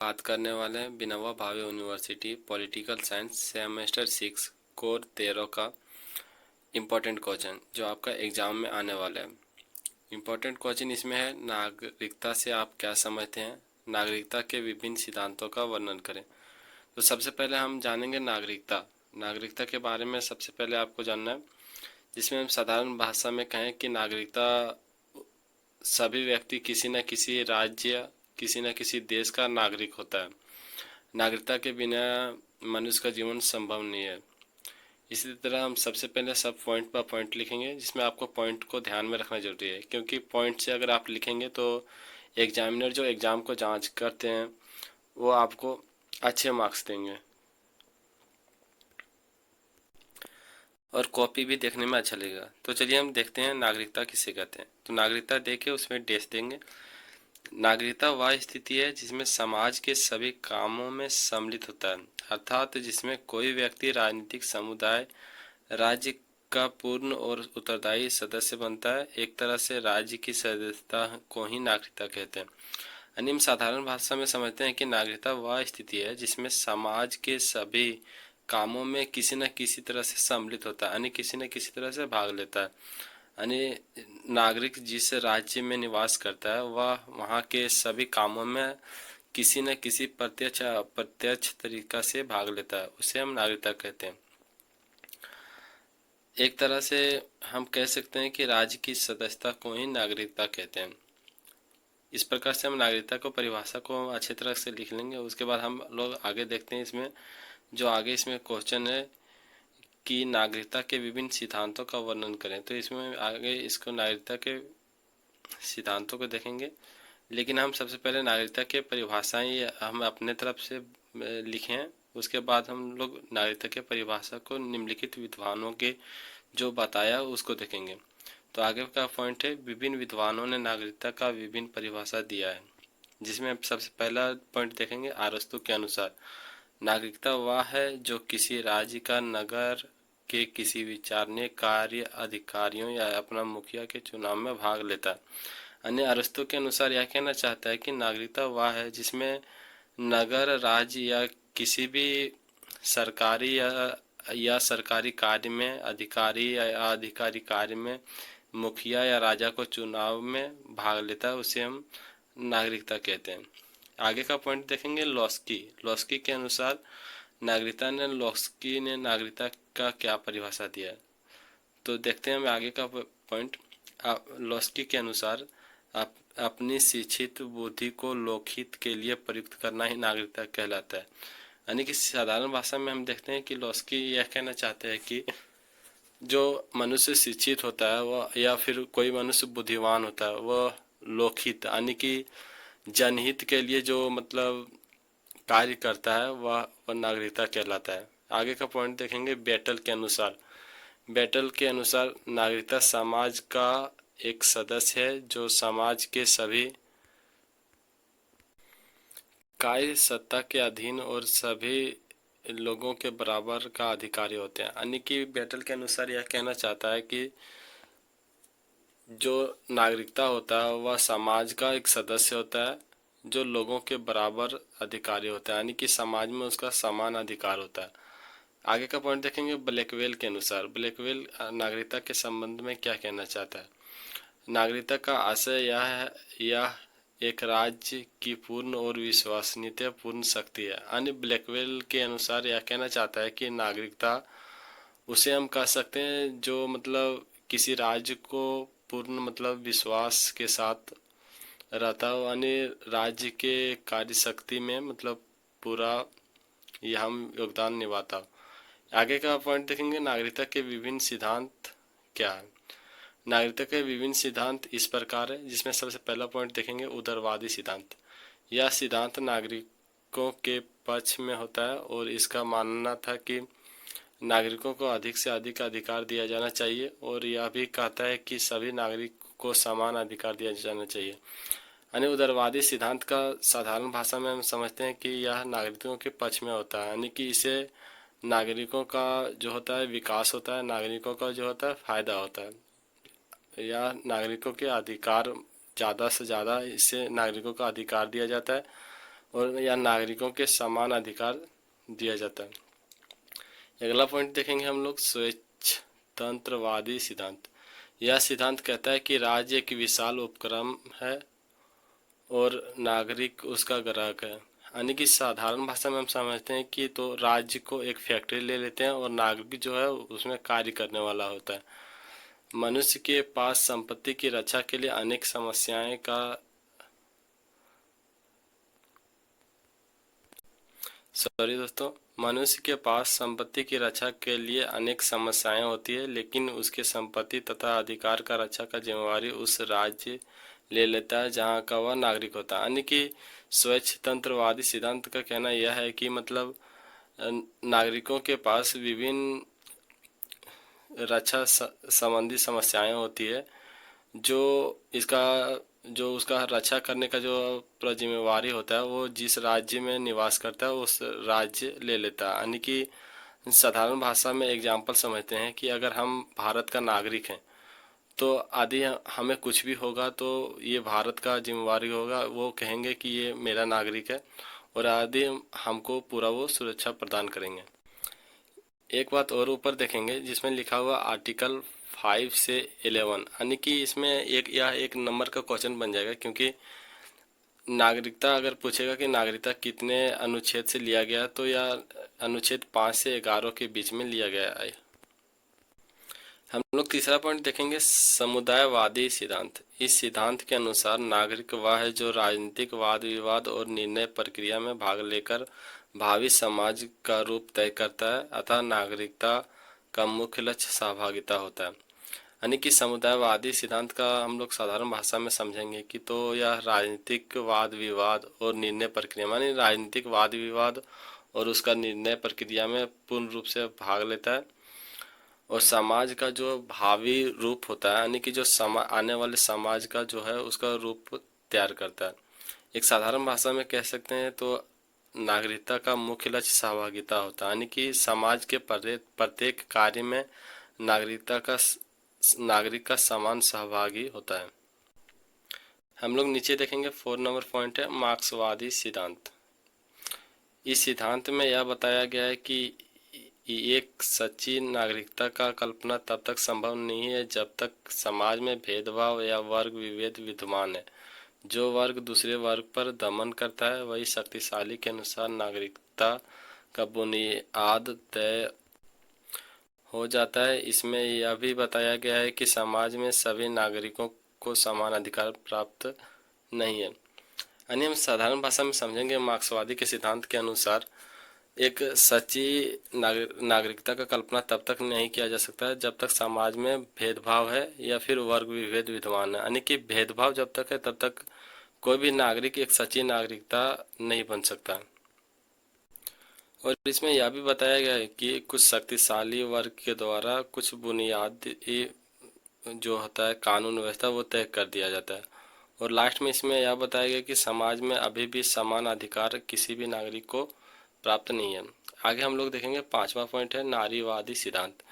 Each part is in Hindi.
बात करने वाले हैं Vinoba Bhave university political science semester 6 core 13 का इम्पोर्टेंट क्वेश्चन जो आपका एग्जाम में आने वाला है। इम्पोर्टेंट क्वेश्चन इसमें है, नागरिकता से आप क्या समझते हैं? नागरिकता के विभिन्न सिद्धांतों का वर्णन करें। तो सबसे पहले हम जानेंगे नागरिकता। नागरिकता के बारे में सबसे पहले आपको जानना है, जिसमें हम साधारण भाषा में कहें कि नागरिकता सभी व्यक्ति किसी न किसी राज्य, किसी न किसी देश का नागरिक होता है। नागरिकता के बिना मनुष्य का जीवन संभव नहीं है। इसी तरह हम सबसे पहले सब पॉइंट पर पॉइंट लिखेंगे, जिसमें आपको पॉइंट को ध्यान में रखना जरूरी है, क्योंकि पॉइंट से अगर आप लिखेंगे तो एग्जामिनर जो एग्ज़ाम को जांच करते हैं वो आपको अच्छे मार्क्स देंगे और कॉपी भी देखने में अच्छा लगेगा। तो चलिए हम देखते हैं नागरिकता किसे कहते हैं। तो नागरिकता देके उसमें डैश देंगे। नागरिकता वह स्थिति है जिसमें समाज के सभी कामों में सम्मिलित होता है, अर्थात जिसमें कोई व्यक्ति राजनीतिक समुदाय, राज्य का पूर्ण और उत्तरदायी सदस्य बनता है। एक तरह से राज्य की सदस्यता को ही नागरिकता कहते हैं। यानी हम साधारण भाषा में समझते हैं कि नागरिकता वह स्थिति है जिसमें समाज के सभी कामों में किसी न किसी तरह से सम्मिलित होता है, यानी किसी न किसी तरह से भाग लेता है। यानी नागरिक जिस राज्य में निवास करता है वह वहाँ के सभी कामों में किसी न किसी प्रत्यक्ष या अप्रत्यक्ष तरीका से भाग लेता है, उसे हम नागरिकता कहते हैं। एक तरह से हम कह सकते हैं कि राज्य की सदस्यता को ही नागरिकता कहते हैं। इस प्रकार से हम नागरिकता को परिभाषा को अच्छी तरह से लिख लेंगे। उसके बाद हम लोग आगे देखते हैं। इसमें जो आगे इसमें क्वेश्चन है कि नागरिकता के विभिन्न सिद्धांतों का वर्णन करें, तो इसमें आगे इसको नागरिकता के सिद्धांतों को देखेंगे, लेकिन हम सबसे पहले नागरिकता के परिभाषाएं हम अपने तरफ से लिखे हैं। उसके बाद हम लोग नागरिकता के परिभाषा को निम्नलिखित विद्वानों के जो बताया उसको देखेंगे। तो आगे का पॉइंट है, विभिन्न विद्वानों ने नागरिकता का विभिन्न परिभाषा दिया है, जिसमें सबसे पहला पॉइंट देखेंगे अरस्तु के अनुसार नागरिकता वह है जो किसी राज्य का नगर के किसी विचारणीय कार्य अधिकारियों या अपना मुखिया के चुनाव में भाग लेता है। अन्य अरस्तु के अनुसार यह कहना चाहता है कि नागरिकता वह है जिसमें नगर, राज्य या किसी भी सरकारी या सरकारी कार्य में अधिकारी या अधिकारी कार्य में मुखिया या राजा को चुनाव में भाग लेता है, उसे हम नागरिकता कहते हैं। आगे का पॉइंट देखेंगे लॉस्की के अनुसार लॉस्की ने नागरिकता का क्या परिभाषा दिया है। तो देखते हैं हम आगे का पॉइंट। लॉस्की के अनुसार अपनी शिक्षित बुद्धि को लोकहित के लिए प्रयुक्त करना ही नागरिकता कहलाता है। यानी कि साधारण भाषा में हम देखते हैं कि लॉस्की यह कहना चाहते हैं कि जो मनुष्य शिक्षित होता है वह, या फिर कोई मनुष्य बुद्धिमान होता है, वह लोकहित यानी कि जनहित के लिए जो मतलब कार्य करता है वह नागरिकता कहलाता है। आगे का पॉइंट देखेंगे बेटल के अनुसार नागरिकता समाज का एक सदस्य है जो समाज के सभी कार्य सत्ता के अधीन और सभी लोगों के बराबर का अधिकारी होते हैं। यानी कि बेटल के अनुसार यह कहना चाहता है कि जो नागरिकता होता है वह समाज का एक सदस्य होता है जो लोगों के बराबर अधिकारी होता है, यानी कि समाज में उसका समान अधिकार होता है। आगे का पॉइंट देखेंगे ब्लैकवेल के अनुसार। ब्लैकवेल नागरिकता के संबंध में क्या कहना चाहता है। नागरिकता का आशय यह एक राज्य की पूर्ण और विश्वसनीयता पूर्ण शक्ति है। यानी ब्लैकवेल के अनुसार यह कहना चाहता है कि नागरिकता उसे हम कह सकते हैं जो मतलब किसी राज्य को पूर्ण मतलब विश्वास के साथ रहता हो, यानी राज्य के कार्य शक्ति में मतलब पूरा यह हम योगदान निभाता हो। आगे का पॉइंट देखेंगे नागरिकता के विभिन्न सिद्धांत क्या है। नागरिकता के विभिन्न सिद्धांत इस प्रकार है, जिसमें सबसे पहला पॉइंट देखेंगे उदारवादी सिद्धांत। यह सिद्धांत नागरिकों के पक्ष में होता है और इसका मानना था कि नागरिकों को अधिक से अधिक अधिकार दिया जाना चाहिए, और यह भी कहता है कि सभी नागरिक को समान अधिकार दिया जाना चाहिए। यानी उदारवादी सिद्धांत का साधारण भाषा में हम समझते हैं कि यह नागरिकों के पक्ष में होता है, यानी कि इसे नागरिकों का जो होता है विकास होता है, नागरिकों का जो होता है फायदा होता है, या नागरिकों के अधिकार ज़्यादा से ज़्यादा इससे नागरिकों का अधिकार दिया जाता है और या नागरिकों के समान अधिकार दिया जाता है। अगला पॉइंट देखेंगे हम लोग, स्वच्छतंत्रवादी सिद्धांत। यह सिद्धांत कहता है कि राज्य एक विशाल उपक्रम है और नागरिक उसका ग्राहक है। यानी कि साधारण भाषा में हम समझते हैं कि तो राज्य को एक फैक्ट्री ले लेते हैं और नागरिक जो है उसमें कार्य करने वाला होता है। मनुष्य के पास संपत्ति की रक्षा के लिए अनेक समस्याएं का सॉरी दोस्तों, मनुष्य के पास संपत्ति की रक्षा के लिए अनेक समस्याएं होती है, लेकिन उसके संपत्ति तथा अधिकार का रक्षा का जिम्मेवारी उस राज्य ले लेता है जहां का वह नागरिक होता है। यानी कि स्वच्छतंत्रवादी सिद्धांत का कहना यह है कि मतलब नागरिकों के पास विभिन्न रक्षा संबंधी समस्याएं होती है, जो इसका जो उसका रक्षा करने का जो पूरा जिम्मेवारी होता है वो जिस राज्य में निवास करता है उस राज्य ले लेता है। यानी कि साधारण भाषा में एग्जाम्पल समझते हैं कि अगर हम भारत का नागरिक हैं तो आदि हमें कुछ भी होगा तो ये भारत का जिम्मेवारी होगा, वो कहेंगे कि ये मेरा नागरिक है और आदि हमको पूरा वो सुरक्षा प्रदान करेंगे। एक बात और ऊपर देखेंगे जिसमें लिखा हुआ आर्टिकल 5 से 11, यानी कि इसमें एक नंबर का क्वेश्चन बन जाएगा, क्योंकि नागरिकता अगर पूछेगा कि नागरिकता कितने अनुच्छेद से लिया गया तो यह अनुच्छेद 5 से 11 के बीच में लिया गया है। हम लोग तीसरा पॉइंट देखेंगे, समुदायवादी सिद्धांत। इस सिद्धांत के अनुसार नागरिक वह है जो राजनीतिक वाद विवाद और निर्णय प्रक्रिया में भाग लेकर भावी समाज का रूप तय करता है, अतः नागरिकता का मुख्य लक्ष्य सहभागिता होता है। यानी कि समुदायवादी सिद्धांत का हम लोग साधारण भाषा में समझेंगे कि तो यह राजनीतिक वाद विवाद और निर्णय प्रक्रिया यानी राजनीतिक वाद विवाद और उसका निर्णय प्रक्रिया में पूर्ण रूप से भाग लेता है और समाज का जो भावी रूप होता है, यानी कि जो आने वाले समाज का जो है उसका रूप तैयार करता है। एक साधारण भाषा में कह सकते हैं तो नागरिकता का मुख्य लक्ष्य सहभागिता होता है, यानी कि समाज के प्रत्येक कार्य में नागरिक का समान सहभागी होता है। हम लोग नीचे देखेंगे 4 नंबर पॉइंट है, मार्क्सवादी सिद्धांत। इस सिद्धांत में यह बताया गया है कि एक सच्ची नागरिकता का कल्पना तब तक संभव नहीं है जब तक समाज में भेदभाव या वर्ग विभेद विद्यमान है। जो वर्ग दूसरे वर्ग पर दमन करता है वही शक्तिशाली के अनुसार नागरिकता का बुनियाद तय हो जाता है। इसमें यह भी बताया गया है कि समाज में सभी नागरिकों को समान अधिकार प्राप्त नहीं है। यानी हम साधारण भाषा में समझेंगे, मार्क्सवादी के सिद्धांत के अनुसार एक सच्ची नागरिकता का कल्पना तब तक नहीं किया जा सकता है जब तक समाज में भेदभाव है या फिर वर्ग विभेद विद्यमान है। यानी कि भेदभाव जब तक है तब तक कोई भी नागरिक एक सच्ची नागरिकता नहीं बन सकता। और इसमें यह भी बताया गया है कि कुछ शक्तिशाली वर्ग के द्वारा कुछ बुनियादी जो होता है कानून व्यवस्था वो तय कर दिया जाता है। और लास्ट में इसमें यह बताया गया कि समाज में अभी भी समान अधिकार किसी भी नागरिक को प्राप्त नहीं है। आगे हम लोग देखेंगे 5वां पॉइंट है, नारीवादी सिद्धांत।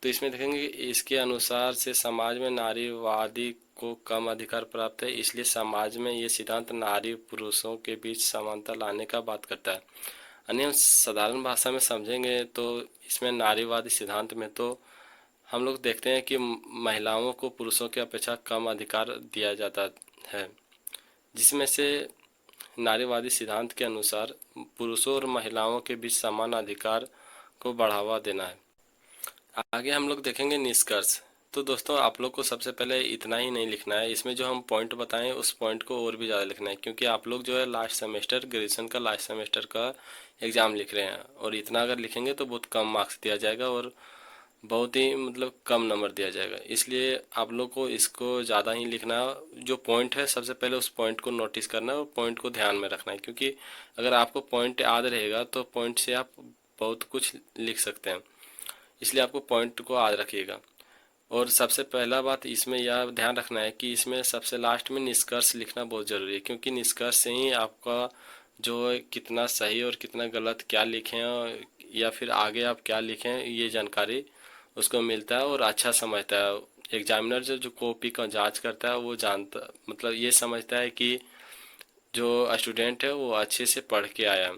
तो इसमें देखेंगे इसके अनुसार से समाज में नारीवादी को कम अधिकार प्राप्त है, इसलिए समाज में ये सिद्धांत नारी पुरुषों के बीच समानता लाने का बात करता है। यानी हम साधारण भाषा में समझेंगे तो इसमें नारीवादी सिद्धांत में तो हम लोग देखते हैं कि महिलाओं को पुरुषों की अपेक्षा कम अधिकार दिया जाता है, जिसमें से नारीवादी सिद्धांत के अनुसार पुरुषों और महिलाओं के बीच समान अधिकार को बढ़ावा देना है। आगे हम लोग देखेंगे निष्कर्ष। तो दोस्तों आप लोग को सबसे पहले इतना ही नहीं लिखना है, इसमें जो हम पॉइंट बताएं उस पॉइंट को और भी ज़्यादा लिखना है, क्योंकि आप लोग जो है लास्ट सेमेस्टर ग्रेजुएशन का लास्ट सेमेस्टर का एग्ज़ाम लिख रहे हैं और इतना अगर लिखेंगे तो बहुत कम मार्क्स दिया जाएगा और बहुत ही मतलब कम नंबर दिया जाएगा। इसलिए आप लोग को इसको ज़्यादा ही लिखना है। जो पॉइंट है सबसे पहले उस पॉइंट को नोटिस करना है और पॉइंट को ध्यान में रखना है, क्योंकि अगर आपको पॉइंट याद रहेगा तो पॉइंट से आप बहुत कुछ लिख सकते हैं। इसलिए आपको पॉइंट को याद रखिएगा। और सबसे पहला बात इसमें यह ध्यान रखना है कि इसमें सबसे लास्ट में निष्कर्ष लिखना बहुत ज़रूरी है, क्योंकि निष्कर्ष से ही आपका जो है कितना सही और कितना गलत क्या लिखें या फिर आगे आप क्या लिखें ये जानकारी उसको मिलता है और अच्छा समझता है। एग्जामिनर जो जो कॉपी का जांच करता है वो जानता मतलब ये समझता है कि जो स्टूडेंट है वो अच्छे से पढ़ के आया।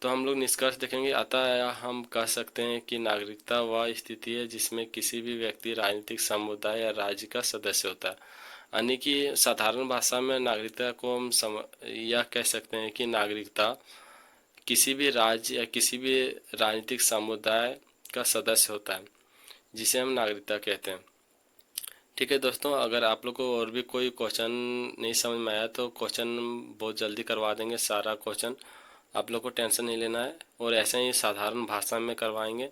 तो हम लोग निष्कर्ष देखेंगे, अतः हम कह सकते हैं कि नागरिकता वह स्थिति है जिसमें किसी भी व्यक्ति राजनीतिक समुदाय या राज्य का सदस्य होता है। यानी कि साधारण भाषा में नागरिकता को हम यह कह सकते हैं कि नागरिकता किसी भी राज्य या किसी भी राजनीतिक समुदाय का सदस्य होता है, जिसे हम नागरिकता कहते हैं। ठीक है दोस्तों, अगर आप लोग को और भी कोई क्वेश्चन नहीं समझ में आया तो क्वेश्चन बहुत जल्दी करवा देंगे। सारा क्वेश्चन आप लोग को टेंशन नहीं लेना है, और ऐसे ही साधारण भाषा में करवाएंगे।